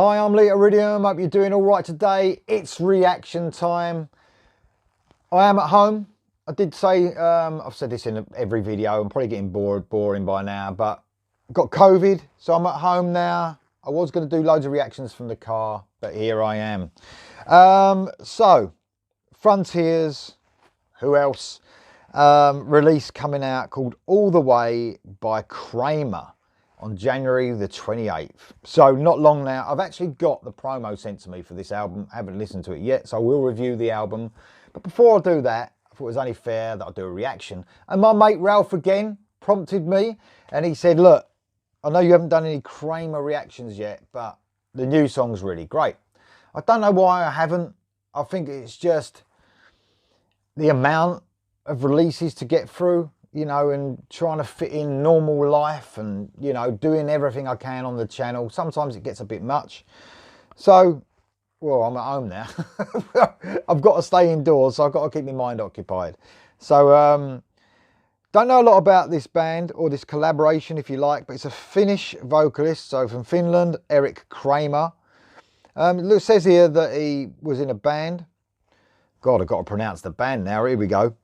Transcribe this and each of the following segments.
Hi, I'm Lee Iridium. Hope you're doing all right today. It's reaction time. I am at home. I did say, I've said this in every video. I'm probably getting boring by now, but I've got COVID, so I'm at home now. I was going to do loads of reactions from the car, but here I am. So, Frontiers, who else? Release coming out called All the Way by Kraemer on January the 28th. So not long now. I've actually got the promo sent to me for this album. I haven't listened to it yet, so I will review the album. But before I do that, I thought it was only fair that I'd do a reaction. And my mate Ralph again prompted me, and he said, look, I know you haven't done any Kraemer reactions yet, but the new song's really great. I don't know why I haven't. I think it's just the amount of releases to get through, you know, and trying to fit in normal life and, you know, doing everything I can on the channel. Sometimes it gets a bit much. So, well, I'm at home now. I've got to stay indoors, so I've got to keep my mind occupied. So, don't know a lot about this band or this collaboration, if you like, but it's a Finnish vocalist, so from Finland, Eric Kraemer. It says here that he was in a band. God, I've got to pronounce the band now. Here we go.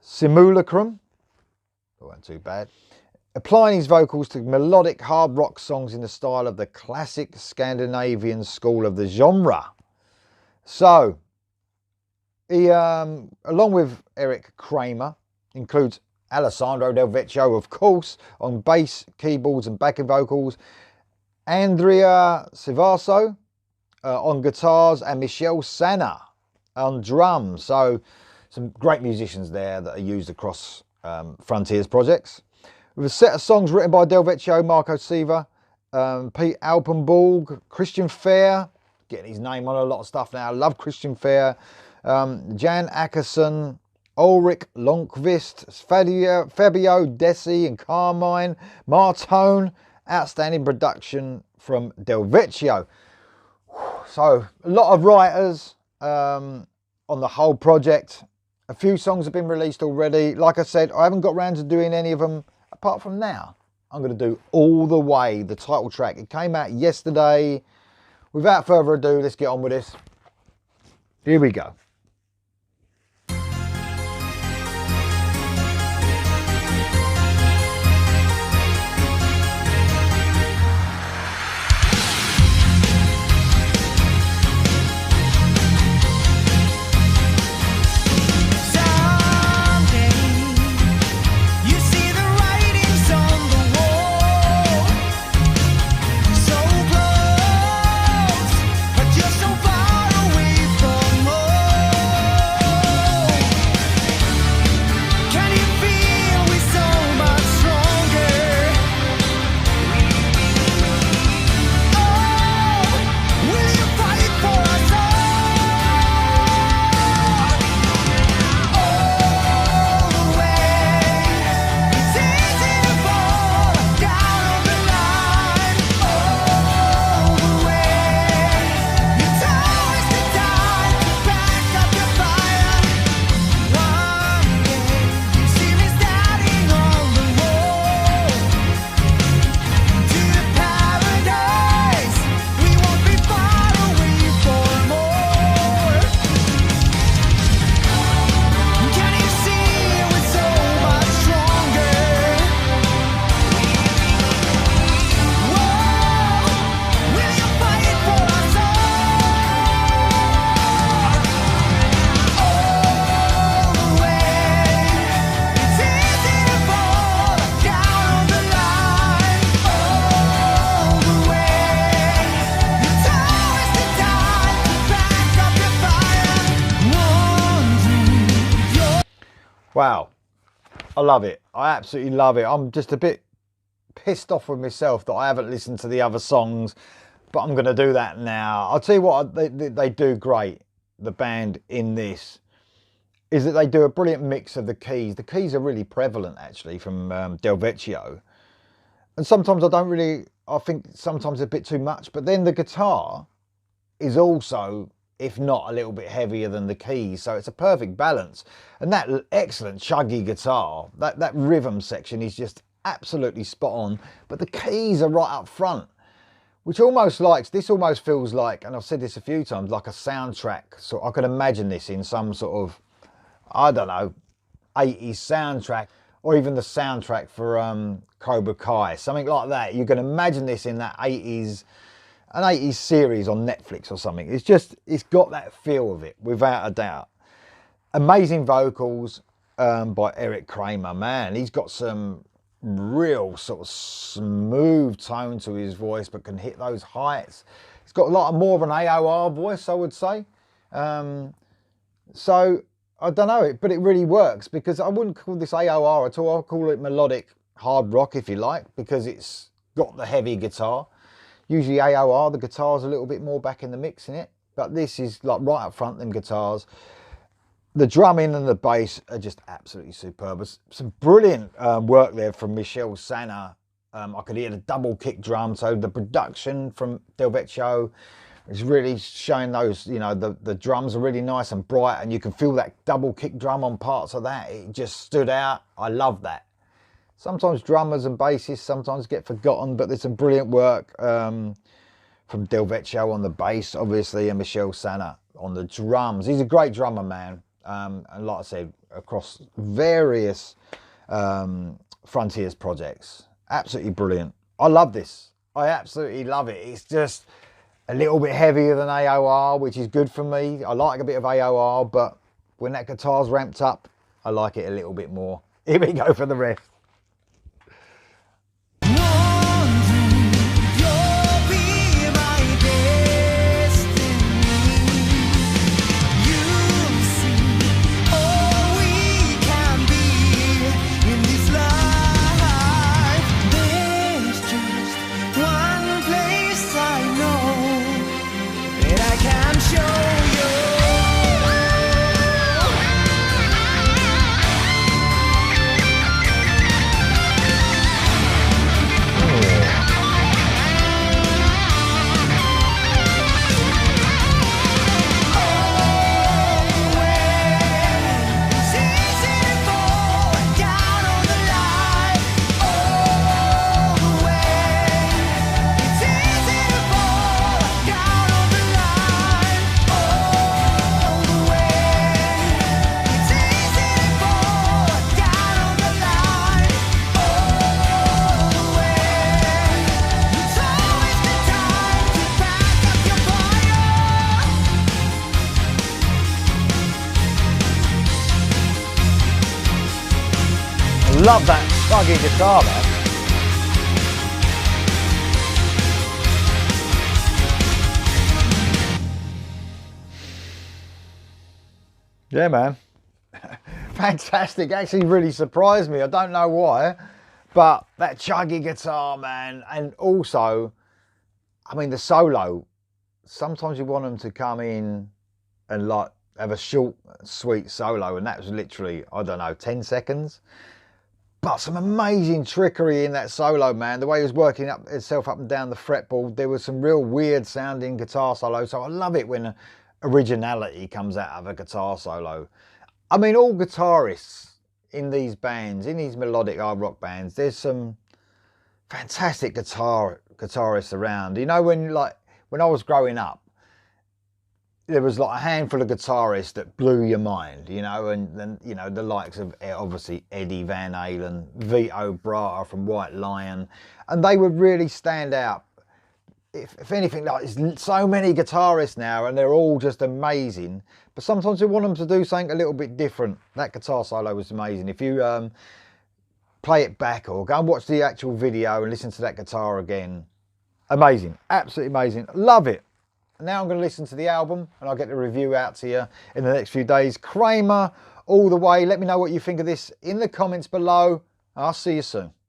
Simulacrum, that wasn't too bad, applying his vocals to melodic hard rock songs in the style of the classic Scandinavian school of the genre. So, he, along with Eric Kraemer, includes Alessandro Del Vecchio, of course, on bass, keyboards and backing vocals, Andrea Civaso on guitars, and Michel Sana on drums. So, some great musicians there that are used across Frontiers projects. With a set of songs written by Del Vecchio, Marco Siva, Pete Alpenborg, Christian Fair, getting his name on a lot of stuff now. I love Christian Fair. Jan Ackerson, Ulrich Lonkvist, Fabio Desi and Carmine, Martone. Outstanding production from Del Vecchio. So, a lot of writers on the whole project. A few songs have been released already. Like I said, I haven't got around to doing any of them. Apart from now, I'm going to do All the Way, the title track. It came out yesterday. Without further ado, let's get on with this. Here we go. Wow, I love it. I absolutely love it. I'm just a bit pissed off with myself that I haven't listened to the other songs, but I'm going to do that now. I'll tell you what, they do great, the band in this, is that they do a brilliant mix of the keys. The keys are really prevalent, actually, from Del Vecchio. And sometimes I think sometimes a bit too much, but then the guitar is also, if not a little bit heavier than the keys, so it's a perfect balance. And that excellent chuggy guitar, that rhythm section is just absolutely spot on, but the keys are right up front, which almost likes, this almost feels like, and I've said this a few times, like a soundtrack. So I could imagine this in some sort of, I don't know, 80s soundtrack, or even the soundtrack for Cobra Kai, something like that. You can imagine this in that 80s, an 80s series on Netflix or something. It's just, it's got that feel of it, without a doubt. Amazing vocals by Kraemer, man. He's got some real sort of smooth tone to his voice, but can hit those heights. He's got a lot more of an AOR voice, I would say. So I don't know, but it really works, because I wouldn't call this AOR at all. I'll call it melodic hard rock, if you like, because it's got the heavy guitar. Usually AOR, the guitar's a little bit more back in the mix in it, but this is like right up front, them guitars. The drumming and the bass are just absolutely superb. Some brilliant work there from Michel Sana. I could hear the double kick drum, so the production from Del Vecchio is really showing those, you know, the drums are really nice and bright, and you can feel that double kick drum on parts of that. It just stood out. I love that. Sometimes drummers and bassists sometimes get forgotten, but there's some brilliant work from Del Vecchio on the bass, obviously, and Michel Sana on the drums. He's a great drummer, man. And like I said, across various Frontiers projects. Absolutely brilliant. I love this. I absolutely love it. It's just a little bit heavier than AOR, which is good for me. I like a bit of AOR, but when that guitar's ramped up, I like it a little bit more. Here we go for the rest. Love that buggy guitar, man. Yeah, man. Fantastic. Actually really surprised me. I don't know why, but that chuggy guitar, man. And also, I mean, the solo, sometimes you want them to come in and like have a short, sweet solo, and that was literally, I don't know, 10 seconds. But some amazing trickery in that solo, man. The way he was working itself up and down the fretboard, there was some real weird sounding guitar solo. So I love it when originality comes out of a guitar solo. I mean, all guitarists in these bands, in these melodic hard rock bands, there's some fantastic guitarists around. You know, when I was growing up, there was like a handful of guitarists that blew your mind, you know, and then, you know, the likes of obviously Eddie Van Halen, Vito Bratta from White Lion, and they would really stand out. If anything, like, there's so many guitarists now and they're all just amazing, but sometimes you want them to do something a little bit different. That guitar solo was amazing. If you play it back or go and watch the actual video and listen to that guitar again, amazing, absolutely amazing, love it. Now I'm going to listen to the album and I'll get the review out to you in the next few days. Kraemer all the way. Let me know what you think of this in the comments below. I'll see you soon.